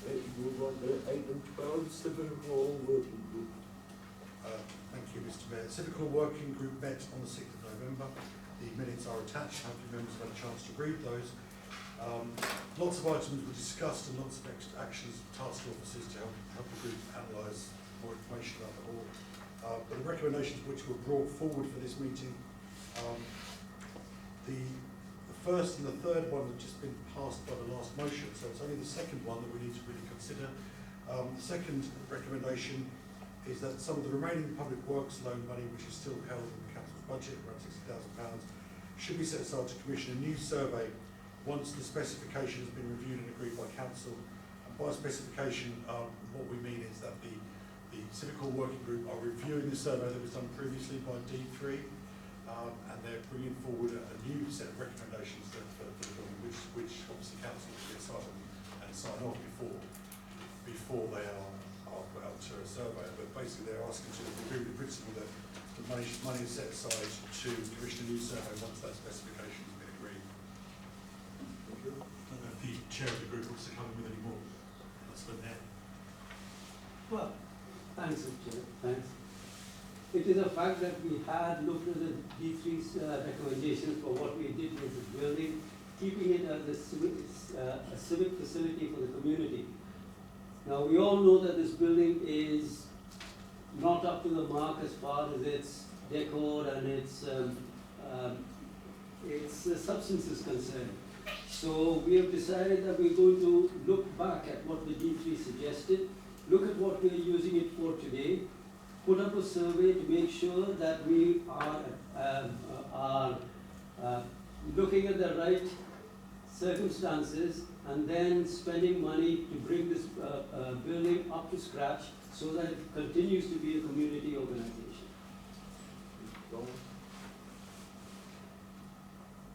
Right, move on to item 12, Civic Hall Working Group. Thank you, Mr. Mayor. The Civic Hall Working Group met on the 6th of November. The minutes are attached. Hopefully members have had a chance to read those. Lots of items were discussed and lots of extra actions, task officers to help the group analyse more information about the hall. But the recommendations which were brought forward for this meeting, the first and the third one have just been passed by the last motion, so it's only the second one that we need to really consider. The second recommendation is that some of the remaining public works loan money, which is still held in the council's budget, around £60,000, should be set aside to commission a new survey once the specification has been reviewed and agreed by council. And by specification, what we mean is that the Civic Hall Working Group are reviewing the survey that was done previously by D3, and they're bringing forward a new set of recommendations for the building, which obviously council will get started and sign off before they are put out to to a surveyor, but basically they're asking to agree with the principle that the money is set aside to commission a new survey once that specification has been agreed. Thank you. I don't know if the chair of the group wants to come in with any more. That's for there. Well, thanks, Chair, thanks. It is a fact that we had looked at the D3's recommendations for what we did with the building, keeping it as a civic facility for the community. Now, we all know that this building is not up to the mark as far as its decor and its substance is concerned. So we have decided that we're going to look back at what the D3 suggested, look at what we're using it for today, put up a survey to make sure that we are looking at the right circumstances and then spending money to bring this building up to scratch so that it continues to be a community organization.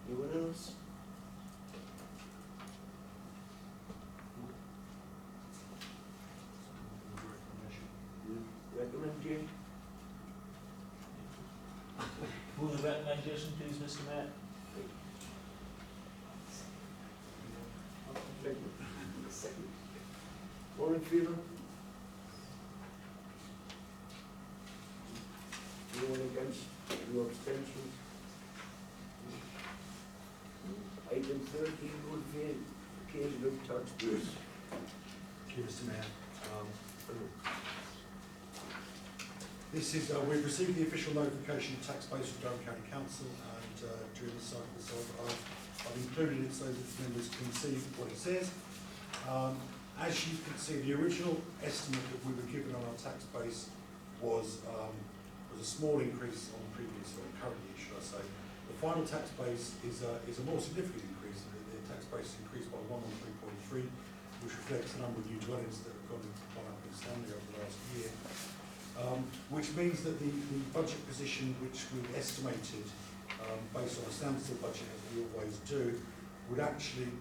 Anyone else? Recommend, Move the recommendation, please, Mr. Mayor. Second. All in favour? Anyone against? No abstentions? Item 13, notification of taxpayers. Thank you, Mr. Mayor. This is, we've received the official notification of tax base from Durham County Council, and during the cycle, so I've included it so that members can see what it says. As you can see, the original estimate that we were given on our tax base was a small increase on the previous, or current year, should I say. The final tax base is a more significant increase. The tax base is increased by 113.3, which reflects the number of new dwellings that have gone up in Stanley over the last year. Which means that the budget position which we estimated based on a standstill budget, as we always do, would actually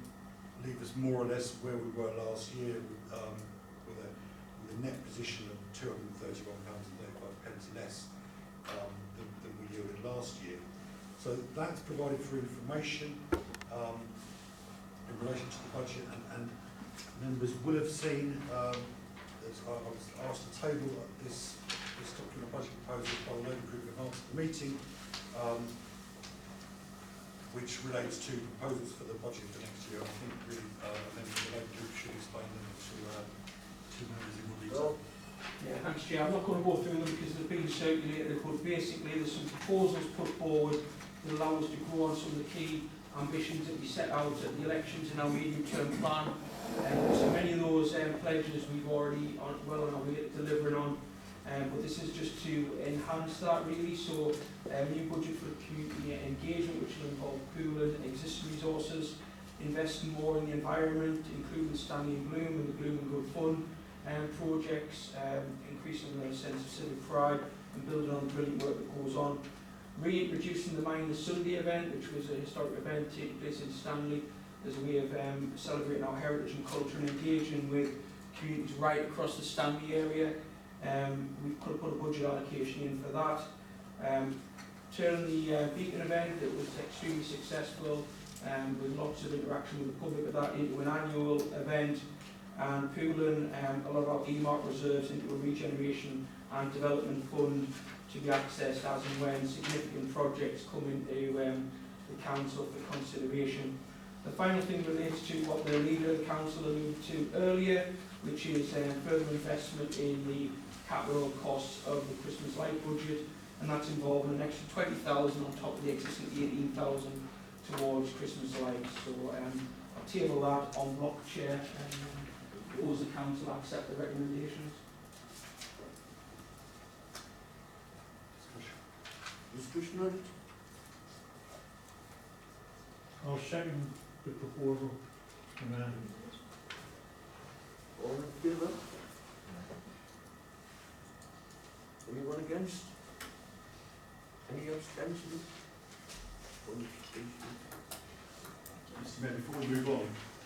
leave us more or less where we were last year with a net position of £231.35 less than we yielded last year. So that's provided for information in relation to the budget, and members will have seen as I was asked to table this document budget proposal by the Labour Group in advance of the meeting, which relates to proposals for the budget for next year. I think really members of the Labour Group should explain them to members in more detail. Yeah, thanks, Chair. I'm not going to go through them because they've been circulated, but basically there's some proposals put forward that allow us to go on some of the key ambitions that we set out at the elections in our medium-term plan. So many of those pledges we've already well on our way to delivering on, but this is just to enhance that really. So new budget for community engagement, which will involve pooling existing resources, investing more in the environment, including Stanley and Bloom and the Bloom and Good Fun projects, increasing the sense of civic pride and building on the brilliant work that goes on. Reintroducing the Mindless Sunday event, which was a historic event taking place in Stanley, as a way of celebrating our heritage and culture and engaging with communities right across the Stanley area. We could have put a budget allocation in for that. Turning the Beacon event that was extremely successful with lots of interaction with the public with that into an annual event, and pooling a lot of our earmark reserves into a regeneration and development fund to be accessed as and when significant projects come into the council for consideration. The final thing relates to what the leader of the council alluded to earlier, which is further investment in the capital costs of the Christmas light budget, and that's involving an extra 20,000 on top of the existing 18,000 towards Christmas lights. So I'll table that on block, Chair, and propose the council accept the recommendations. Discussion on it? I'll second the proposal. All in favour? Anyone against? Any abstentions? One abstention. Mr. Mayor, before we move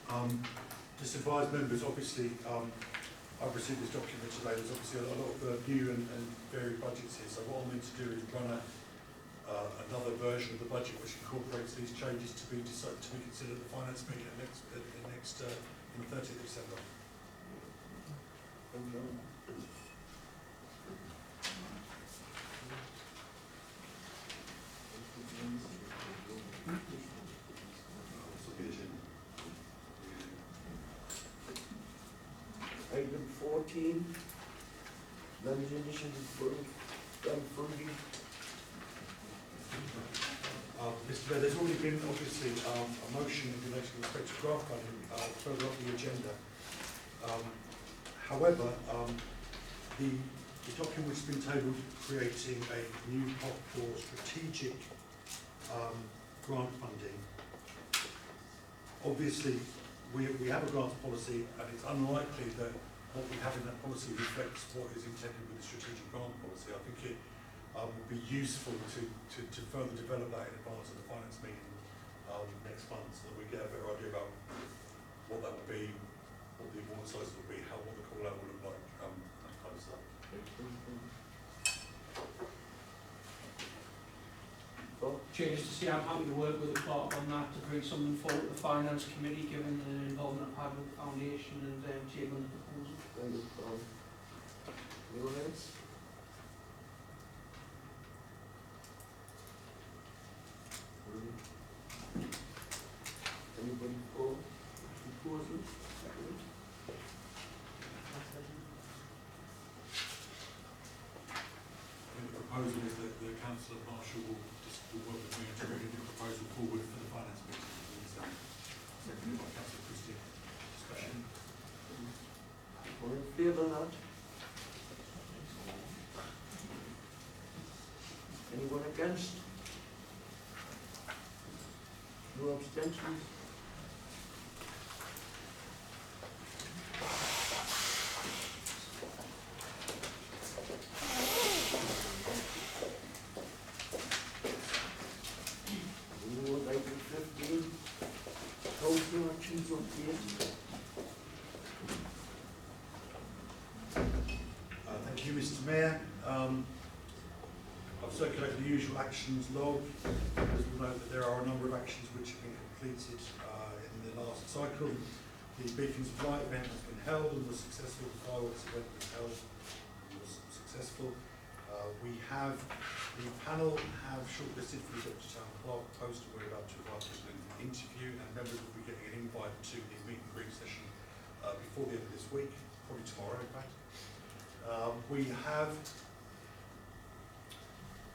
on, just advise members, obviously, I've received this document today. There's obviously a lot of new and varied budgets here, so what I'm going to do is run another version of the budget which incorporates these changes to be considered at the finance meeting in the 30th of December. Item 14, levy additions for funding. Mr. Mayor, there's already been obviously a motion in relation to respect to grant funding further up the agenda. However, the document which has been tabled creating a new pot for strategic grant funding. Obviously, we have a grants policy, and it's unlikely that what we have in that policy reflects what is intended with the strategic grant policy. I think it would be useful to further develop that in advance of the finance meeting next month, so that we get a better idea about what that would be, what the award size would be, what the call out would look like, that kind of stuff. Chair, just to say I'm happy to work with the clerk on that to bring something forward to the finance committee, given the involvement I've had with the foundation and tabling the proposal. Anyone else? Anybody for proposal? The proposal is that the Councillor Marshall will work with me to bring a new proposal forward for the finance meeting. Seconded by Councillor Christie. Discussion. All in favour of that? Anyone against? No abstentions? Item 15, council actions update. Thank you, Mr. Mayor. I've circulated the usual actions log. As we know that there are a number of actions which have been completed in the last cycle. The Beacons of Light event has been held and was successful. The fireworks event was held and was successful. The panel have shortlisted for the Deputy Town Clerk post, and we're about to invite people in for the interview, and members will be getting an invite to the meet and greet session before the end of this week, probably tomorrow in fact. We have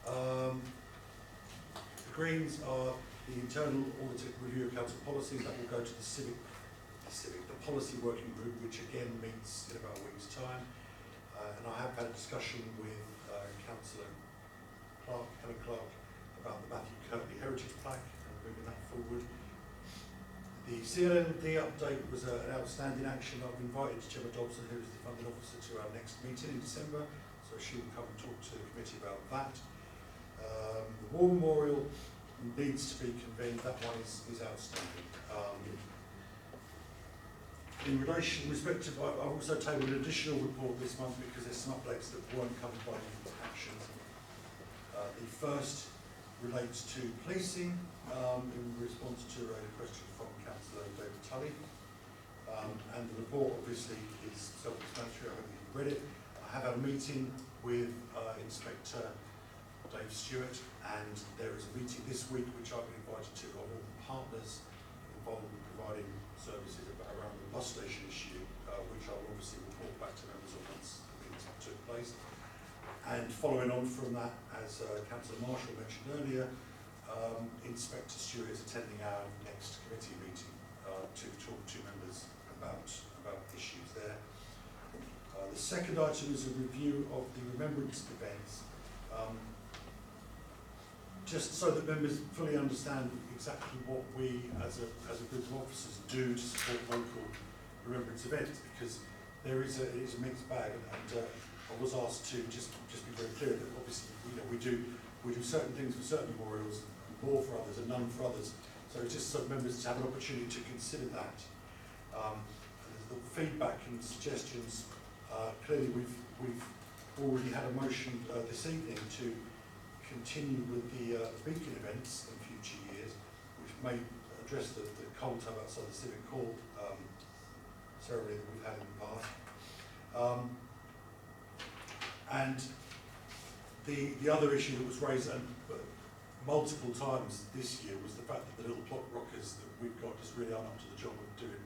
the Greens are the internal audit review of council policies that will go to the policy working group, which again meets in about a week's time. And I have had a discussion with Councillor Helen Clark, about the Matthew Kirtley Heritage Plaque and moving that forward. The CLND update was an outstanding action. I've invited Gemma Dobson, who is the funding officer, to our next meeting in December, so she will come and talk to the committee about that. The War Memorial needs to be convened. That one is outstanding. In respect to, I've also tabled an additional report this month because there's some updates that weren't covered by the actions. The first relates to policing in response to a question from Councillor David Tully. And the report obviously is self-explanatory. I hope you've read it. I have had a meeting with Inspector Dave Stewart, and there is a meeting this week which I've been invited to of all the partners involved in providing services around the bus station issue, which I will obviously report back to members of once the meeting took place. And following on from that, as Councillor Marshall mentioned earlier, Inspector Stewart is attending our next committee meeting to talk to members about issues there. The second item is a review of the remembrance events. Just so that members fully understand exactly what we as a group of officers do to support local remembrance events, because it is a mixed bag, and I was asked to just be very clear that obviously we do certain things for certain memorials, more for others and none for others. So it's just so members to have an opportunity to consider that. The feedback and suggestions Clearly, we've already had a motion this evening to continue with the beacon events in future years, which may address the cold tub outside the Civic Hall ceremony that we've had in the past. And the other issue that was raised multiple times this year was the fact that the little block rockers that we've got just really aren't up to the job of doing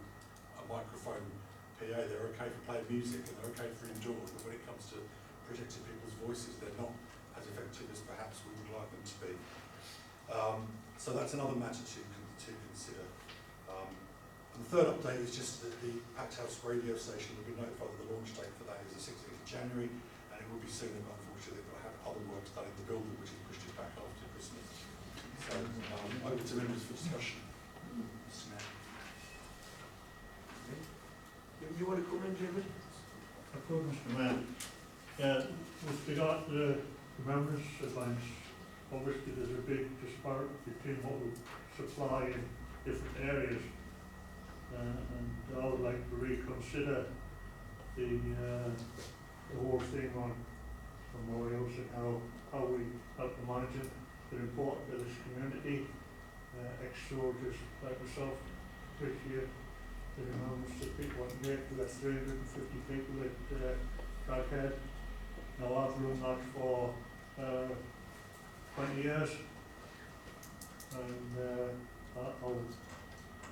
a microphone PA. They're okay for playing music and they're okay for indoors, but when it comes to protecting people's voices, they're not as effective as perhaps we would like them to be. So that's another matter to consider. And the third update is just that the Packed House radio station will be notified that the launch date for that is the 16th of January, and it will be soon, but unfortunately they've got to have other works done in the building, which has pushed it back after Christmas. So over to members for discussion. Mr. Mayor. You want to come in, David? Of course, Mr. Mayor. With regard to the members' events, obviously there's a big disparity between what we supply in different areas. And I would like to reconsider the whole thing on memorials and how we help to manage it. They're important to this community. Ex-soldiers like myself this year, the amounts of people on there, we have 350 people at Crackhead. Now I've run that for 20 years, and I would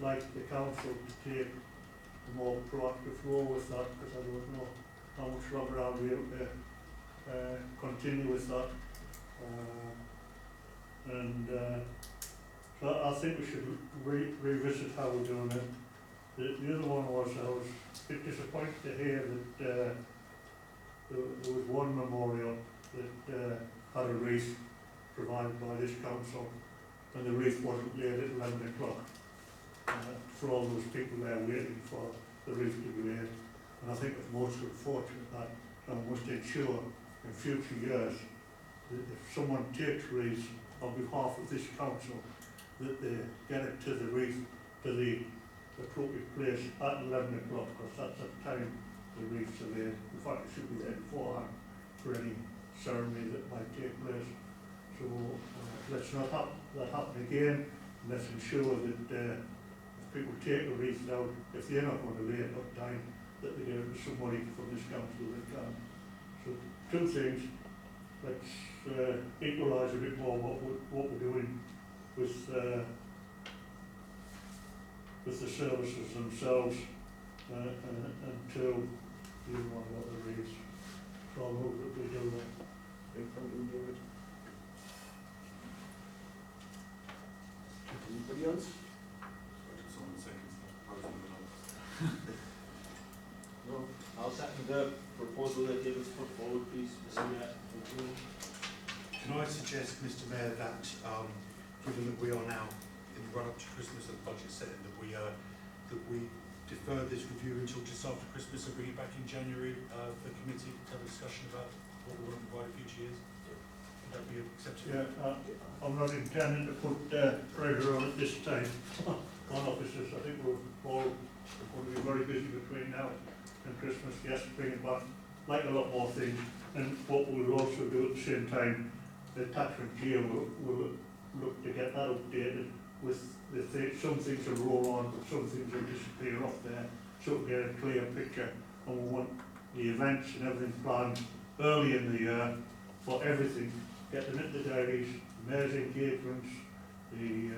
like the council to take a more proactive role with that, because I don't know how much longer I'll be able to continue with that. So I think we should revisit how we're doing it. The other one was I was a bit disappointed to hear that there was one memorial that had a wreath provided by this council, and the wreath wasn't laid at 11 o'clock. For all those people there waiting for the wreath to be laid. And I think it's most unfortunate that we must ensure in future years that if someone takes wreaths on behalf of this council, that they get it to the wreath, to the appropriate place at 11 o'clock, because that's the time the wreaths are laid. In fact, it should be there beforehand for any ceremony that might take place. So let's not have that happen again. Let's ensure that people take a wreath out, if they're not going to lay it on time, that they give it to somebody from this council that can. So two things, let's equalise a bit more what we're doing with the services themselves, and two, the other one about the wreaths. So I'll hope that we do that. Thank you, David. Anybody else? No, I'll second the proposal that David's put forward, please, Mr. Mayor. Can I suggest, Mr. Mayor, that given that we are now in the run-up to Christmas and budget setting, that we defer this review until just after Christmas and bring it back in January for the committee to have a discussion about what we want to provide in future years? Would that be acceptable? Yeah, I'm not intending to put pressure on at this time on officers. I think we're all going to be very busy between now and Christmas. Yes, bring it back, like a lot more things. And what we'll also do at the same time, the attachment here will look to get that updated with some things will roll on, but some things will disappear off there, so we'll get a clear picture. And we want the events and everything planned early in the year for everything. Get them into the diaries, mayor's engagements, the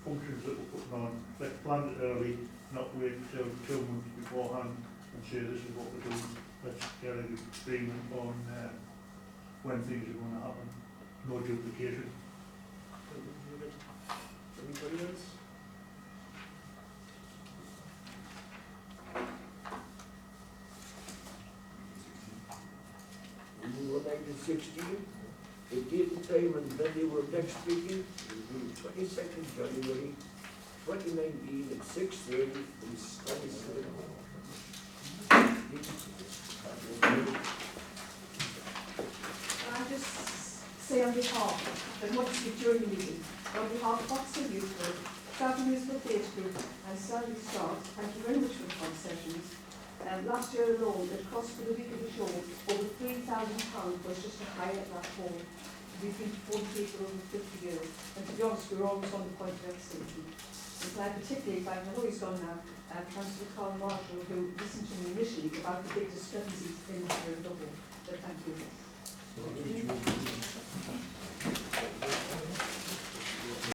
functions that we're putting on. Let's plan it early, not wait till 2 months beforehand and say this is what we're doing. Let's get a good agreement on when things are going to happen. No duplication. Anybody else? We move on to 16. The date and time and venue of next meeting will be 22nd January 2019 at 6:30 in Stansted. I just say on behalf of the Huddersfield Jury Meeting, on behalf of Oxford Youth Group, Travel Musical Theatre Group and Selby Stars, thank you very much for the concessions. Last year alone, the cost for the week of the show, over £3,000 was just to hire that hall. We've been to for over 50 years, and to be honest, we're always on the point of excellence. And so I particularly thank, I know he's gone now, Councillor Colin Marshall, who listened to me initially about the big discrepancies in here in Dublin. But thank you.